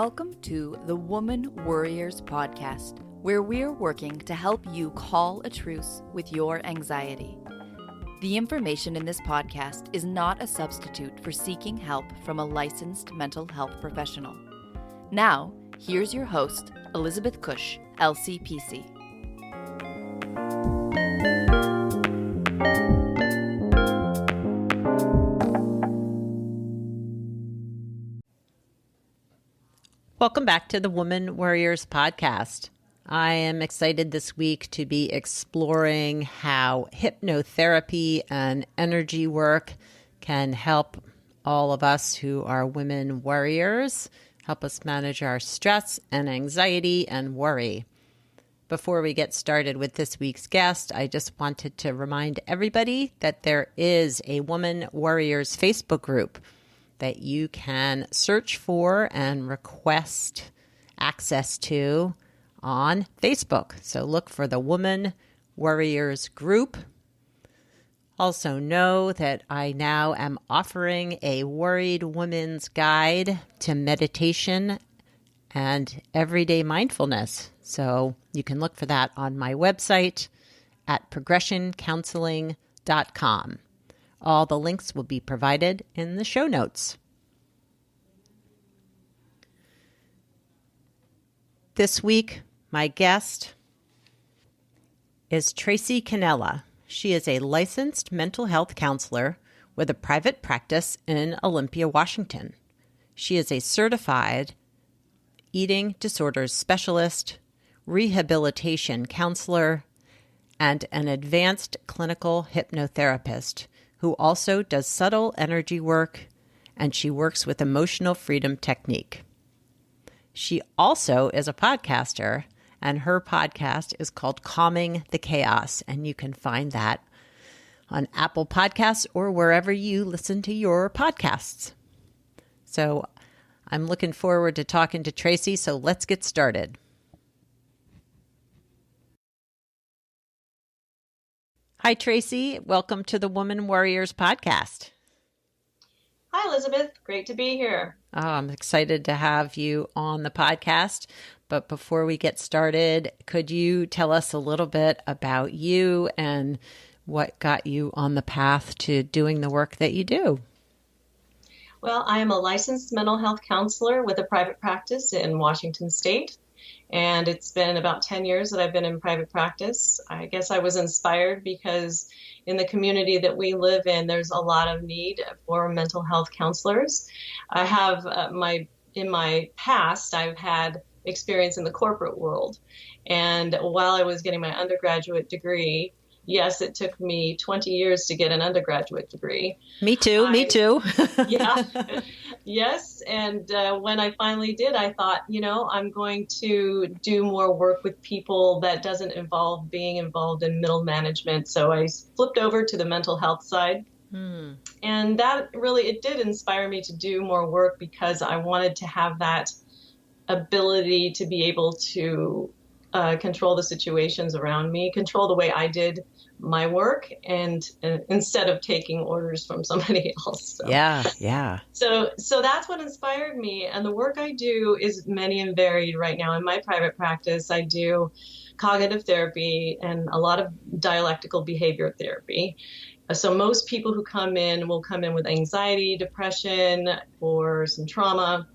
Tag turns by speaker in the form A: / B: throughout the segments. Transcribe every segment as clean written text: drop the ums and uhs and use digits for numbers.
A: Welcome to the Woman Worriers podcast, where we're working to help you call a truce with your anxiety. The information in this podcast is not a substitute for seeking help from a licensed mental health professional. Now, here's your host, Elizabeth Cush, LCPC.
B: Welcome back to the Woman Worriers podcast. I am excited this week to be exploring how hypnotherapy and energy work can help all of us who are women warriors, help us manage our stress and anxiety and worry. Before we get started with this week's guest, I just wanted to remind everybody that there is a Woman Warriors Facebook group that you can search for and request access to on Facebook. So look for the Woman Warriors group. Also know that I now am offering a Worried Woman's Guide to Meditation and Everyday Mindfulness. So you can look for that on my website at progressioncounseling.com. All the links will be provided in the show notes. This week, my guest is Tracy Kenela. She is a licensed mental health counselor with a private practice in Olympia, Washington. She is a certified eating disorders specialist, rehabilitation counselor, and an advanced clinical hypnotherapist who also does subtle energy work, and she works with emotional freedom technique. She also is a podcaster, and her podcast is called Calming the Chaos, and you can find that on Apple Podcasts or wherever you listen to your podcasts. So I'm looking forward to talking to Tracy, so let's get started. Hi, Tracy. Welcome to the Woman Warriors podcast.
C: Hi, Elizabeth. Great to be here.
B: Oh, I'm excited to have you on the podcast. But before we get started, could you tell us a little bit about you and what got you on the path to doing the work that you do?
C: Well, I am a licensed mental health counselor with a private practice in Washington State. And it's been about 10 years that I've been in private practice. I guess I was inspired because in the community that we live in, there's a lot of need for mental health counselors. I have in my past, I've had experience in the corporate world. And while I was getting my undergraduate degree, yes, it took me 20 years to get an undergraduate degree.
B: Me too.
C: Yeah. Yes. And when I finally did, I thought, I'm going to do more work with people that doesn't involve being involved in middle management. So I flipped over to the mental health side. And that really, it did inspire me to do more work because I wanted to have that ability to be able to control the situations around me, control the way I did my work, and instead of taking orders from somebody else. So.
B: Yeah.
C: So that's what inspired me. And the work I do is many and varied right now. In my private practice, I do cognitive therapy and a lot of dialectical behavior therapy. So most people who come in will come in with anxiety, depression, or some trauma.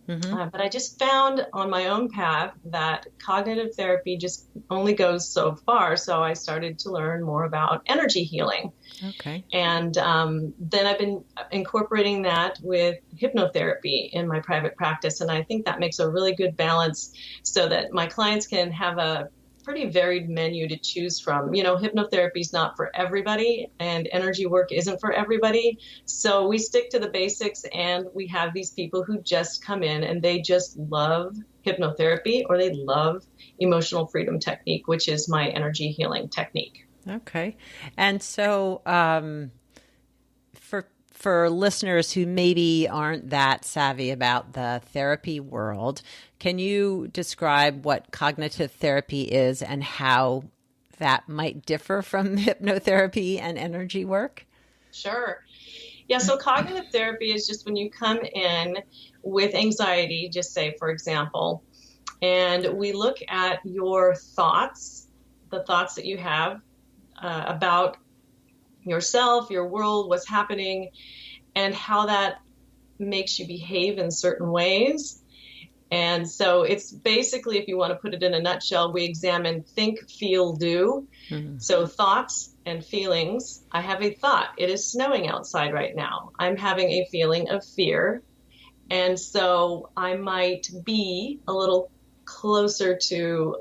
C: But I just found on my own path that cognitive therapy just only goes so far. So I started to learn more about energy healing.
B: Okay.
C: And then I've been incorporating that with hypnotherapy in my private practice. And I think that makes a really good balance so that my clients can have a pretty varied menu to choose from. Hypnotherapy is not for everybody and energy work isn't for everybody. So we stick to the basics, and we have these people who just come in and they just love hypnotherapy or they love emotional freedom technique, which is my energy healing technique.
B: Okay. And so for listeners who maybe aren't that savvy about the therapy world, can you describe what cognitive therapy is and how that might differ from hypnotherapy and energy work?
C: Sure. Yeah, so cognitive therapy is just when you come in with anxiety, just say, for example, and we look at your thoughts, the thoughts that you have about yourself, your world, what's happening, and how that makes you behave in certain ways. And so it's basically, if you want to put it in a nutshell, we examine think, feel, do. Mm-hmm. So thoughts and feelings. I have a thought. It is snowing outside right now. I'm having a feeling of fear. And so I might be a little closer to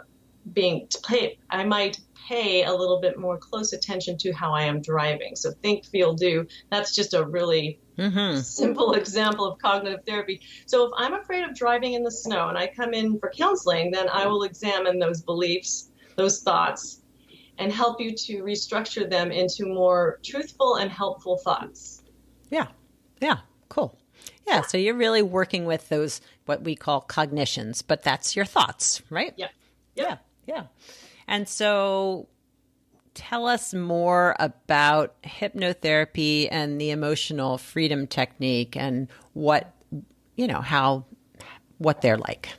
C: I might pay a little bit more close attention to how I am driving. So think, feel, do. That's just a really simple example of cognitive therapy. So if I'm afraid of driving in the snow and I come in for counseling, then I will examine those beliefs, those thoughts, and help you to restructure them into more truthful and helpful thoughts.
B: Yeah. Yeah. Cool. Yeah. So you're really working with those, what we call cognitions, but that's your thoughts, right?
C: Yeah.
B: Yeah. Yeah. And so tell us more about hypnotherapy and the emotional freedom technique and what they're like.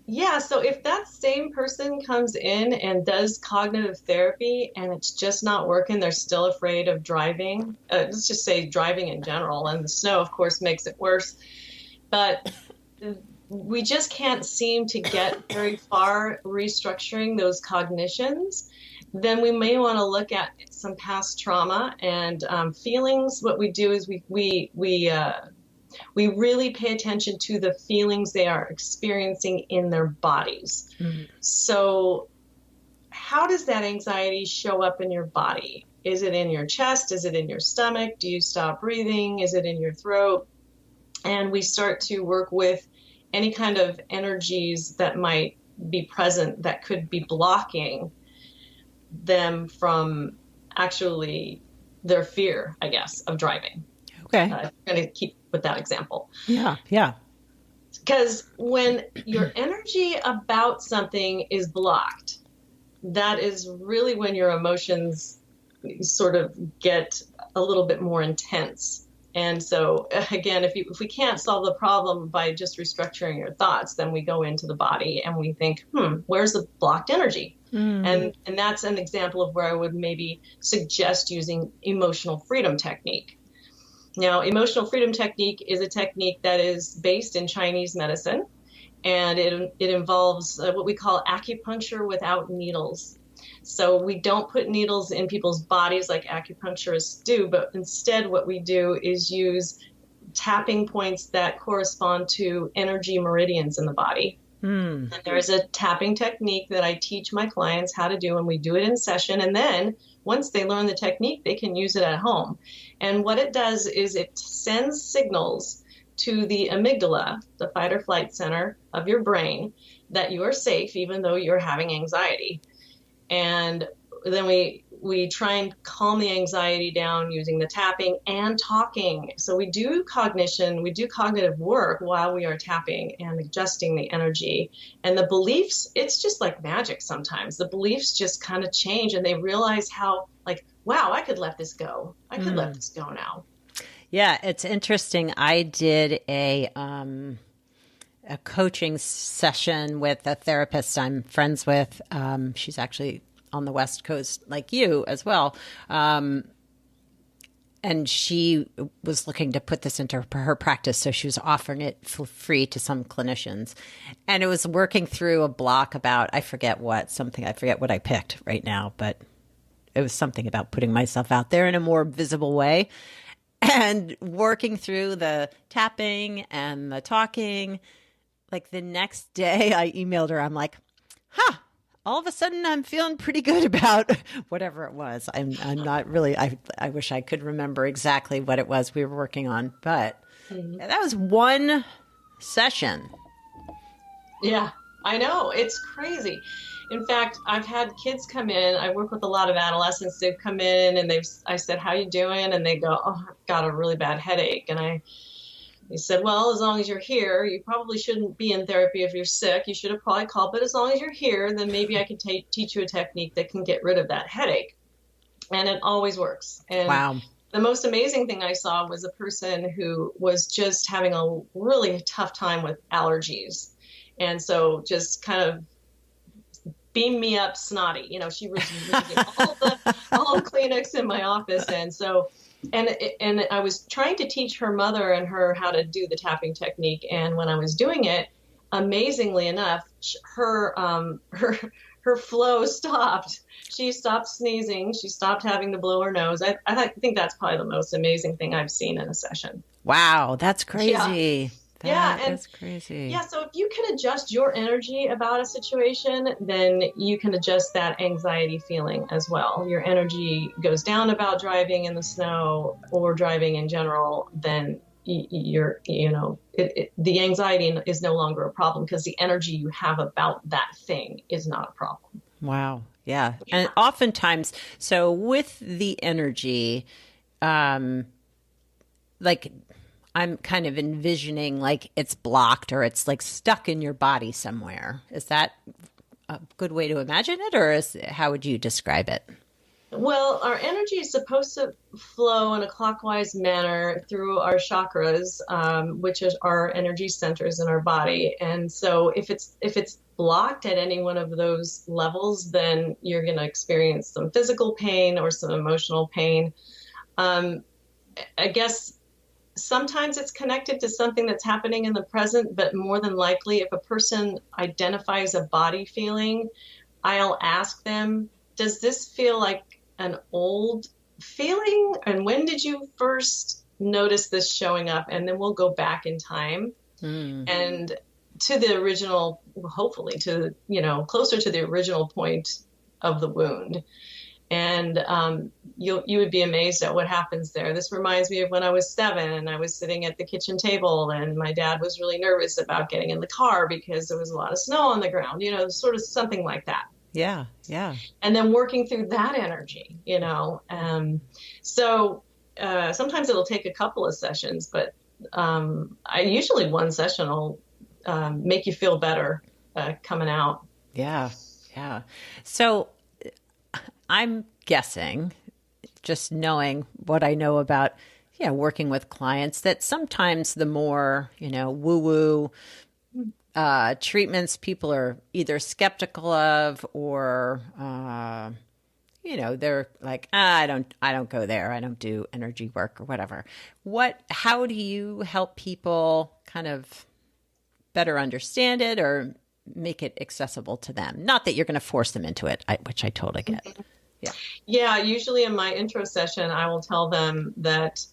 C: Yeah, so if that same person comes in and does cognitive therapy and it's just not working, they're still afraid of driving, let's just say driving in general, and the snow, of course, makes it worse. But we just can't seem to get very far restructuring those cognitions, then we may want to look at some past trauma and feelings. What we do is we really pay attention to the feelings they are experiencing in their bodies. Mm-hmm. So how does that anxiety show up in your body? Is it in your chest? Is it in your stomach? Do you stop breathing? Is it in your throat? And we start to work with any kind of energies that might be present that could be blocking them from actually their fear, I guess, of driving.
B: Okay.
C: I'm going to keep with that example.
B: Yeah, yeah.
C: Because when your energy about something is blocked, that is really when your emotions sort of get a little bit more intense. And so, again, if we can't solve the problem by just restructuring your thoughts, then we go into the body and we think, where's the blocked energy? And that's an example of where I would maybe suggest using emotional freedom technique. Now, emotional freedom technique is a technique that is based in Chinese medicine, and it involves what we call acupuncture without needles. So we don't put needles in people's bodies like acupuncturists do, but instead what we do is use tapping points that correspond to energy meridians in the body. And there is a tapping technique that I teach my clients how to do, and we do it in session. And then once they learn the technique, they can use it at home. And what it does is it sends signals to the amygdala, the fight or flight center of your brain, that you are safe even though you're having anxiety. And then we try and calm the anxiety down using the tapping and talking. So we do cognition, we do cognitive work while we are tapping and adjusting the energy. And the beliefs, it's just like magic sometimes. The beliefs just kind of change and they realize how, like, wow, I could let this go. I could let this go now.
B: Yeah, it's interesting. I did a coaching session with a therapist I'm friends with. She's actually on the West Coast like you as well. And she was looking to put this into her practice. So she was offering it for free to some clinicians. And it was working through a block about, I forget what I picked right now, but it was something about putting myself out there in a more visible way. And working through the tapping and the talking, like the next day I emailed her, I'm like, all of a sudden I'm feeling pretty good about whatever it was. I'm not really, I wish I could remember exactly what it was we were working on, but that was one session.
C: Yeah, I know. It's crazy. In fact, I've had kids come in. I work with a lot of adolescents. They've come in and I said, how you doing? And they go, oh, I've got a really bad headache. And they said, well, as long as you're here, you probably shouldn't be in therapy if you're sick. You should have probably called. But as long as you're here, then maybe I can teach you a technique that can get rid of that headache. And it always works. And
B: wow.
C: the most amazing thing I saw was a person who was just having a really tough time with allergies. And so just kind of beam me up snotty. She was using all the Kleenex in my office. And so, and I was trying to teach her mother and her how to do the tapping technique. And when I was doing it, amazingly enough, her flow stopped. She stopped sneezing. She stopped having to blow her nose. I think that's probably the most amazing thing I've seen in a session.
B: Wow, that's crazy.
C: Yeah.
B: That's crazy.
C: Yeah, so if you can adjust your energy about a situation, then you can adjust that anxiety feeling as well. Your energy goes down about driving in the snow or driving in general, then the anxiety is no longer a problem because the energy you have about that thing is not a problem.
B: Wow. Yeah. And oftentimes, so with the energy, like I'm kind of envisioning like it's blocked or it's like stuck in your body somewhere. Is that a good way to imagine it, or how would you describe it?
C: Well, our energy is supposed to flow in a clockwise manner through our chakras, which is our energy centers in our body. And so if it's blocked at any one of those levels, then you're going to experience some physical pain or some emotional pain. I guess sometimes it's connected to something that's happening in the present, but more than likely, if a person identifies a body feeling, I'll ask them, does this feel like an old feeling? And when did you first notice this showing up? And then we'll go back in time and to the original, hopefully to, closer to the original point of the wound. And you would be amazed at what happens there. This reminds me of when I was 7 and I was sitting at the kitchen table and my dad was really nervous about getting in the car because there was a lot of snow on the ground, sort of something like that.
B: Yeah. Yeah.
C: And then working through that energy, So sometimes it'll take a couple of sessions, but usually one session will make you feel better coming out.
B: Yeah. Yeah. So I'm guessing, just knowing what I know about, working with clients, that sometimes the more, woo-woo treatments people are either skeptical of or, they're like, I don't go there. I don't do energy work or whatever. How do you help people kind of better understand it or make it accessible to them? Not that you're going to force them into it, which I totally get.
C: Yeah. Usually in my intro session, I will tell them that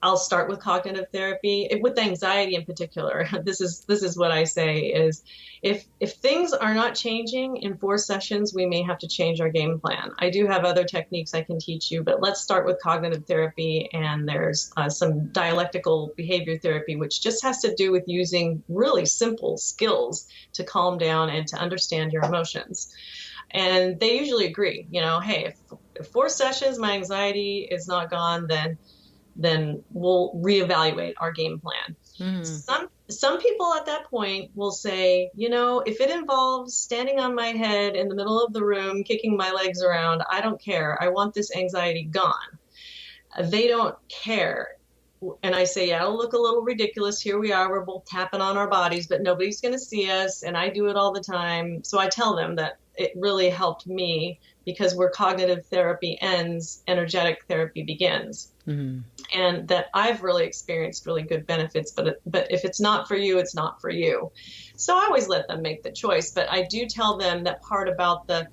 C: I'll start with cognitive therapy with anxiety in particular. This is what I say is if things are not changing in 4 sessions, we may have to change our game plan. I do have other techniques I can teach you, but let's start with cognitive therapy. And there's some dialectical behavior therapy, which just has to do with using really simple skills to calm down and to understand your emotions. And they usually agree, hey, if 4 sessions, my anxiety is not gone, then we'll reevaluate our game plan. Some people at that point will say, if it involves standing on my head in the middle of the room, kicking my legs around, I don't care. I want this anxiety gone. They don't care. And I say, it'll look a little ridiculous. Here we are, we're both tapping on our bodies, but nobody's going to see us. And I do it all the time. So I tell them that it really helped me because where cognitive therapy ends, energetic therapy begins. And that I've really experienced really good benefits, but if it's not for you, it's not for you. So I always let them make the choice, but I do tell them that part about the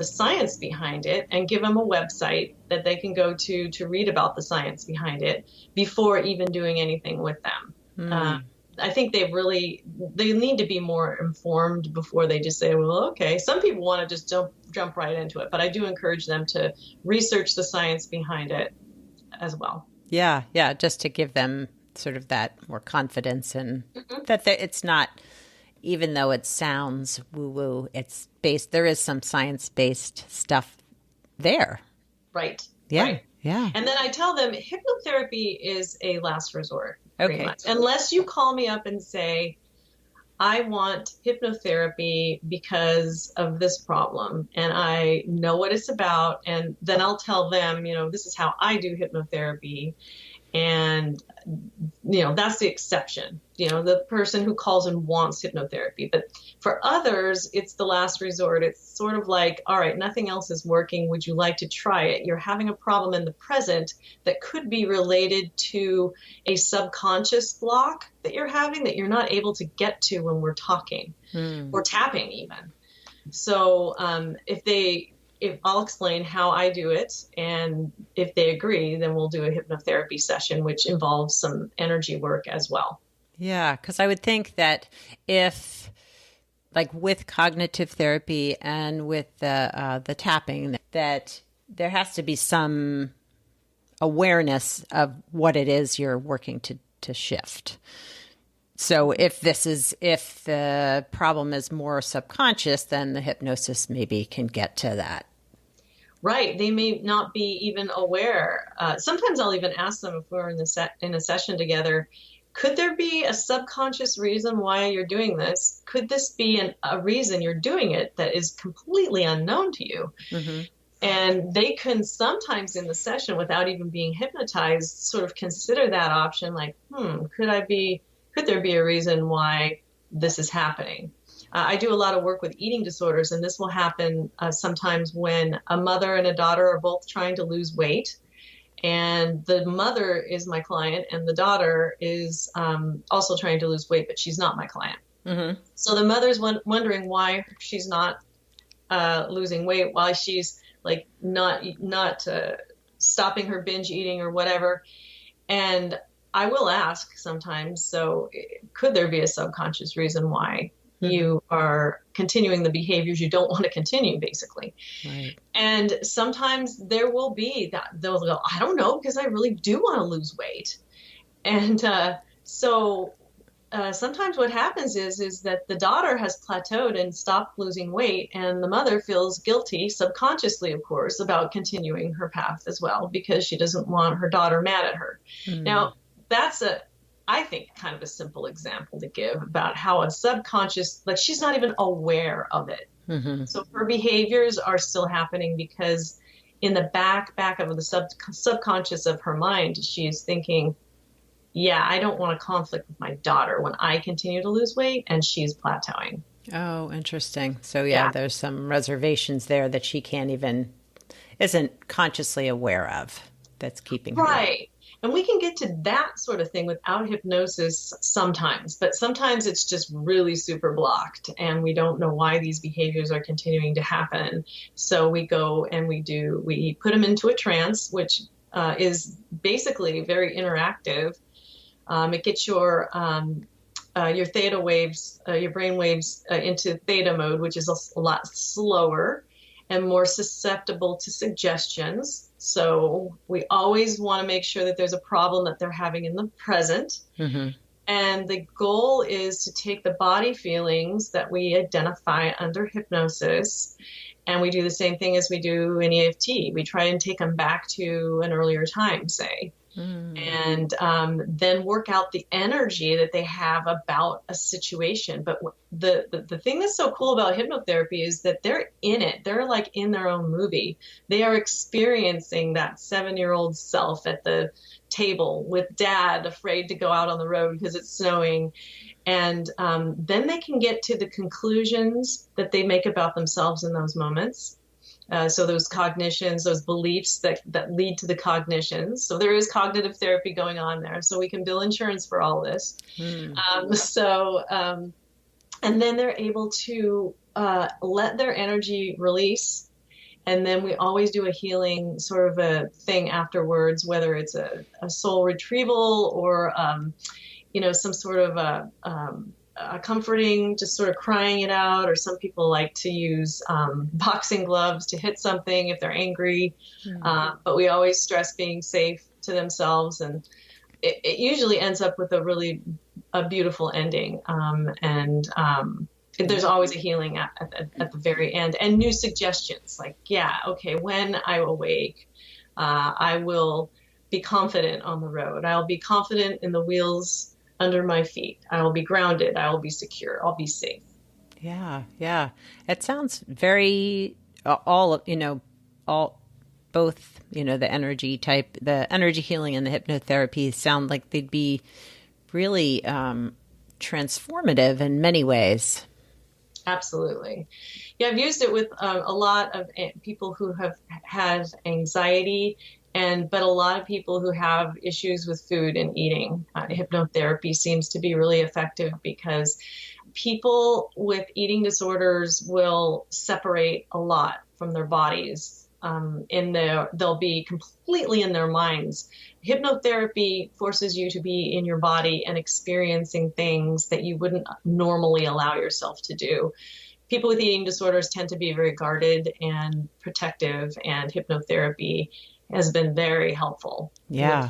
C: science behind it and give them a website that they can go to read about the science behind it before even doing anything with them. I think they need to be more informed before they just say, well, okay. Some people want to just jump right into it, but I do encourage them to research the science behind it as well.
B: Yeah. Yeah. Just to give them sort of that more confidence and that it's not, even though it sounds woo-woo, there is some science-based stuff there.
C: Right.
B: Yeah.
C: Right.
B: Yeah.
C: And then I tell them hypnotherapy is a last resort.
B: Okay.
C: Unless you call me up and say, I want hypnotherapy because of this problem, and I know what it's about. And then I'll tell them, this is how I do hypnotherapy. And, that's the exception, the person who calls and wants hypnotherapy. But for others, it's the last resort. It's sort of like, all right, nothing else is working. Would you like to try it? You're having a problem in the present that could be related to a subconscious block that you're having that you're not able to get to when we're talking or tapping even. So if I'll explain how I do it, and if they agree, then we'll do a hypnotherapy session, which involves some energy work as well.
B: Yeah, because I would think that if, like with cognitive therapy and with the tapping, that there has to be some awareness of what it is you're working to shift. So if the problem is more subconscious, then the hypnosis maybe can get to that.
C: Right. They may not be even aware. Sometimes I'll even ask them if we're in a session together, could there be a subconscious reason why you're doing this? Could this be a reason you're doing it that is completely unknown to you? Mm-hmm. And they can sometimes in the session, without even being hypnotized, sort of consider that option like, could there be a reason why this is happening? I do a lot of work with eating disorders, and this will happen sometimes when a mother and a daughter are both trying to lose weight. And the mother is my client, and the daughter is also trying to lose weight, but she's not my client. Mm-hmm. So the mother's wondering why she's not losing weight, why she's like not stopping her binge eating or whatever. And I will ask sometimes, so could there be a subconscious reason why you are continuing the behaviors you don't want to continue, basically? Right. And sometimes there will be that they'll go, I don't know, because I really do want to lose weight. And sometimes what happens is that the daughter has plateaued and stopped losing weight, and the mother feels guilty, subconsciously, of course, about continuing her path as well, because she doesn't want her daughter mad at her. Now, that's I think, kind of a simple example to give about how a subconscious, like she's not even aware of it. Mm-hmm. So her behaviors are still happening because in the back of the subconscious of her mind, she's thinking, yeah, I don't want to conflict with my daughter when I continue to lose weight and she's plateauing.
B: Oh, interesting. So yeah, there's some reservations there that she isn't consciously aware of that's keeping her.
C: Right. And we can get to that sort of thing without hypnosis sometimes, but sometimes it's just really super blocked and we don't know why these behaviors are continuing to happen. So we go and we put them into a trance, which is basically very interactive. It gets your theta waves, your brain waves into theta mode, which is a lot slower and more susceptible to suggestions. So we always want to make sure that there's a problem that they're having in the present. Mm-hmm. And the goal is to take the body feelings that we identify under hypnosis, and we do the same thing as we do in EFT. We try and take them back to an earlier time, say. And then work out the energy that they have about a situation. But the thing that's so cool about hypnotherapy is that they're in it. They're like in their own movie. They are experiencing that 7-year-old self at the table with dad afraid to go out on the road because it's snowing. And then they can get to the conclusions that they make about themselves in those moments. So those cognitions, those beliefs that lead to the cognitions. So there is cognitive therapy going on there. So we can bill insurance for all this. And then they're able to let their energy release. And then we always do a healing sort of a thing afterwards, whether it's a soul retrieval or, some sort of a comforting, just sort of crying it out, or some people like to use boxing gloves to hit something if they're angry. But we always stress being safe to themselves, and it usually ends up with a beautiful ending. There's always a healing at the very end, and new suggestions like, when I awake, I will be confident on the road. I'll be confident in the wheels under my feet. I will be grounded. I will be secure. I'll be safe.
B: Yeah. Yeah. It sounds very, both, the energy type, the energy healing and the hypnotherapy sound like they'd be really transformative in many ways.
C: Absolutely. Yeah, I've used it with a lot of people who have had anxiety, but a lot of people who have issues with food and eating. Hypnotherapy seems to be really effective because people with eating disorders will separate a lot from their bodies. They'll be completely in their minds. Hypnotherapy forces you to be in your body and experiencing things that you wouldn't normally allow yourself to do. People with eating disorders tend to be very guarded and protective, and hypnotherapy has been very helpful.
B: Yeah.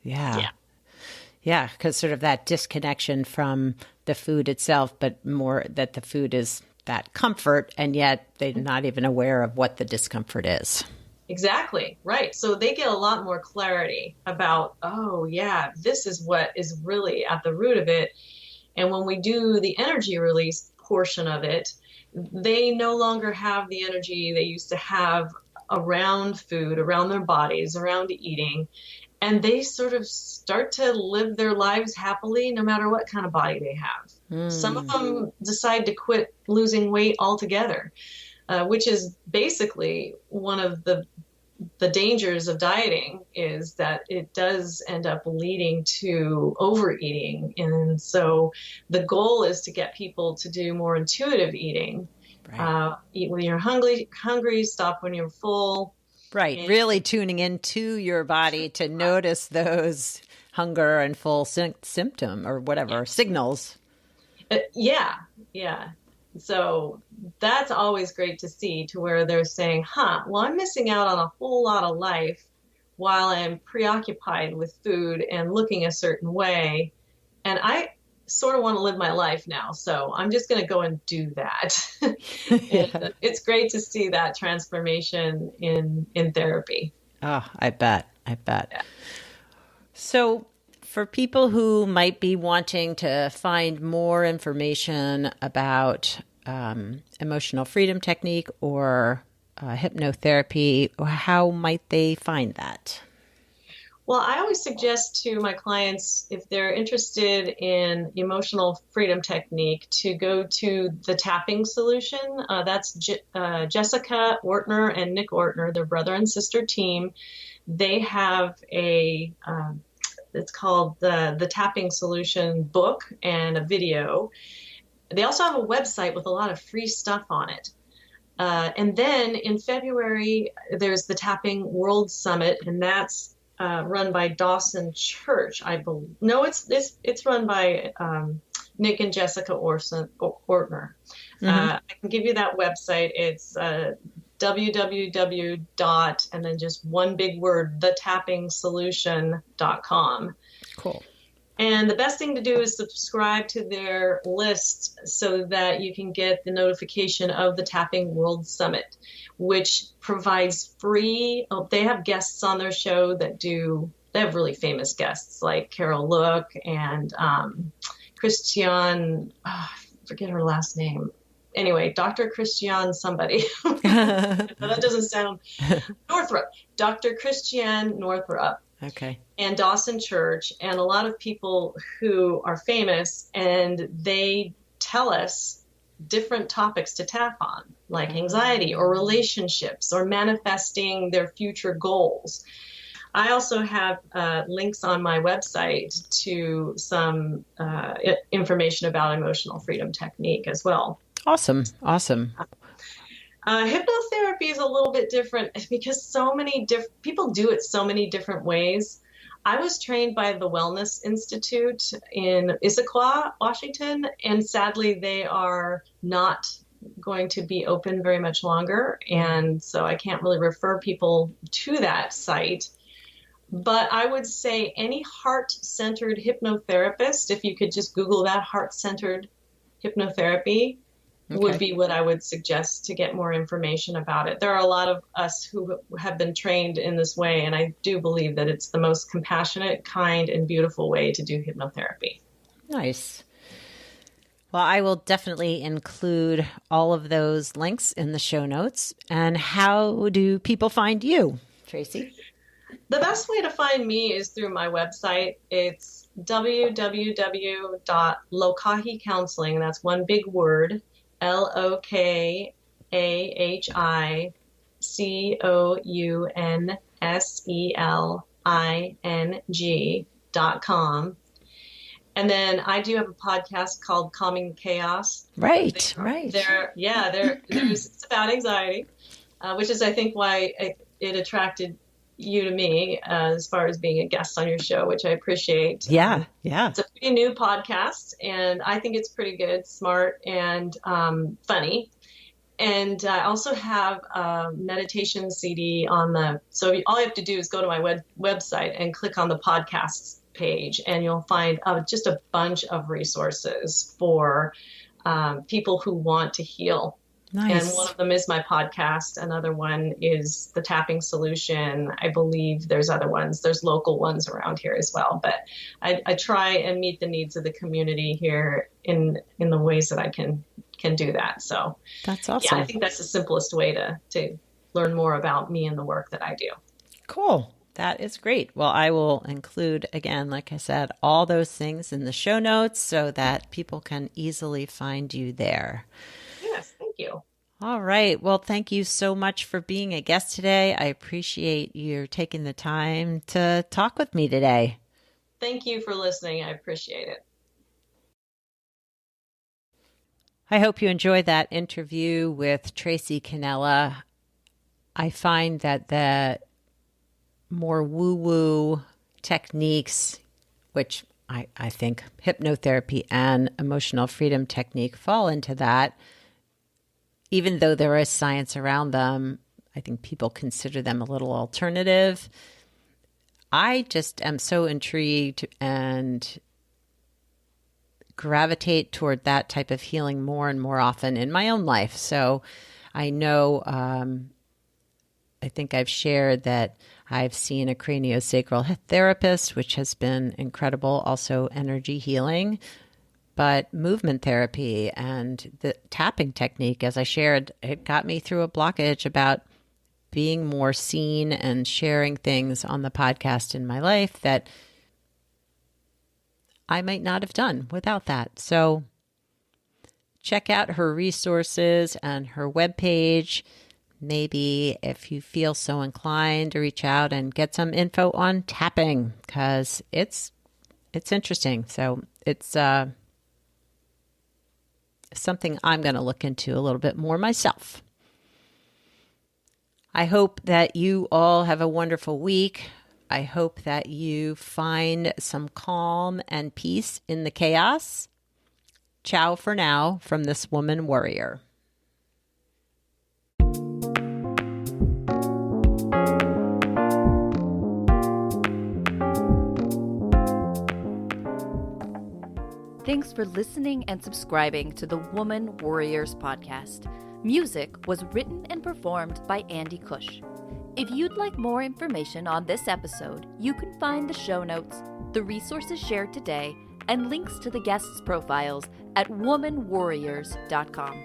B: Because sort of that disconnection from the food itself, but more that the food is that comfort, and yet they're not even aware of what the discomfort is.
C: Exactly. Right. So they get a lot more clarity about, oh, yeah, this is what is really at the root of it. And when we do the energy release portion of it, they no longer have the energy they used to have around food, around their bodies, around eating. And they sort of start to live their lives happily no matter what kind of body they have. Some of them decide to quit losing weight altogether, which is basically one of the dangers of dieting, is that it does end up leading to overeating. And so the goal is to get people to do more intuitive eating. Right. Eat when you're hungry, stop when you're full.
B: Right. Really tuning into your body to notice those hunger and full symptom or whatever signals.
C: Yeah. So that's always great to see, to where they're saying, well, I'm missing out on a whole lot of life while I'm preoccupied with food and looking a certain way. And I sort of want to live my life now. So I'm just going to go and do that. And it's great to see that transformation in therapy.
B: Oh, I bet.
C: Yeah.
B: So for people who might be wanting to find more information about emotional freedom technique or hypnotherapy, how might they find that?
C: Well, I always suggest to my clients, if they're interested in emotional freedom technique, to go to the tapping solution. That's Jessica Ortner and Nick Ortner, their brother and sister team. They have it's called the Tapping Solution book and a video. They also have a website with a lot of free stuff on it. And then in February, there's the Tapping World Summit, and that's run by Dawson Church, I believe. No, it's run by Nick and Jessica Ortner. I can give you that website. It's www. and then just one big word, thetappingsolution.com.
B: Cool.
C: And the best thing to do is subscribe to their list so that you can get the notification of the Tapping World Summit, which provides free, they have guests on their show they have really famous guests like Carol Look and Christiane, I forget her last name. Anyway, Dr. Christiane somebody. That doesn't sound, Northrup. Dr. Christiane Northrup.
B: Okay.
C: And Dawson Church, and a lot of people who are famous, and they tell us different topics to tap on, like anxiety or relationships or manifesting their future goals. I also have links on my website to some information about emotional freedom technique as well.
B: Awesome.
C: Hypnotherapy is a little bit different because so many people do it so many different ways. I was trained by the Wellness Institute in Issaquah, Washington, and sadly they are not going to be open very much longer, and so I can't really refer people to that site. But I would say any heart-centered hypnotherapist, if you could just Google that, heart-centered hypnotherapy, would be what I would suggest to get more information about it. There are a lot of us who have been trained in this way, and I do believe that it's the most compassionate, kind, and beautiful way to do hypnotherapy.
B: Nice. Well, I will definitely include all of those links in the show notes. And how do people find you, Tracy?
C: The best way to find me is through my website. It's www.lokahi.counseling. That's one big word, LOKAHICOUNSELING.com. And then I do have a podcast called Calming the Chaos.
B: Right.
C: It's about anxiety, which is, I think, why it attracted you to me as far as being a guest on your show, which I appreciate.
B: Yeah.
C: It's a pretty new podcast, and I think it's pretty good, smart, and funny. And I also have a meditation CD so all you have to do is go to my website and click on the podcasts page, and you'll find just a bunch of resources for people who want to heal.
B: Nice.
C: And one of them is my podcast. Another one is the tapping solution. I believe there's other ones. There's local ones around here as well. But I try and meet the needs of the community here in the ways that I can do that. So
B: that's awesome.
C: Yeah, I think that's the simplest way to learn more about me and the work that I do.
B: Cool. That is great. Well, I will include, again, like I said, all those things in the show notes so that people can easily find you there.
C: Yes, thank you.
B: All right. Well, thank you so much for being a guest today. I appreciate you taking the time to talk with me today.
C: Thank you for listening. I appreciate it.
B: I hope you enjoyed that interview with Tracy Kenela. I find that the more woo-woo techniques, which I think hypnotherapy and emotional freedom technique fall into that, even though there is science around them, I think people consider them a little alternative. I just am so intrigued and gravitate toward that type of healing more and more often in my own life. So I know, I think I've shared that I've seen a craniosacral therapist, which has been incredible, also energy healing, but movement therapy and the tapping technique, as I shared, it got me through a blockage about being more seen and sharing things on the podcast in my life that I might not have done without that. So check out her resources and her webpage. Maybe if you feel so inclined to reach out and get some info on tapping, because it's interesting. So it's something I'm going to look into a little bit more myself. I hope that you all have a wonderful week. I hope that you find some calm and peace in the chaos. Ciao for now from this woman warrior.
A: Thanks for listening and subscribing to the Woman Worriers podcast. Music was written and performed by Andy Cush. If you'd like more information on this episode, you can find the show notes, the resources shared today, and links to the guests' profiles at womanwarriors.com.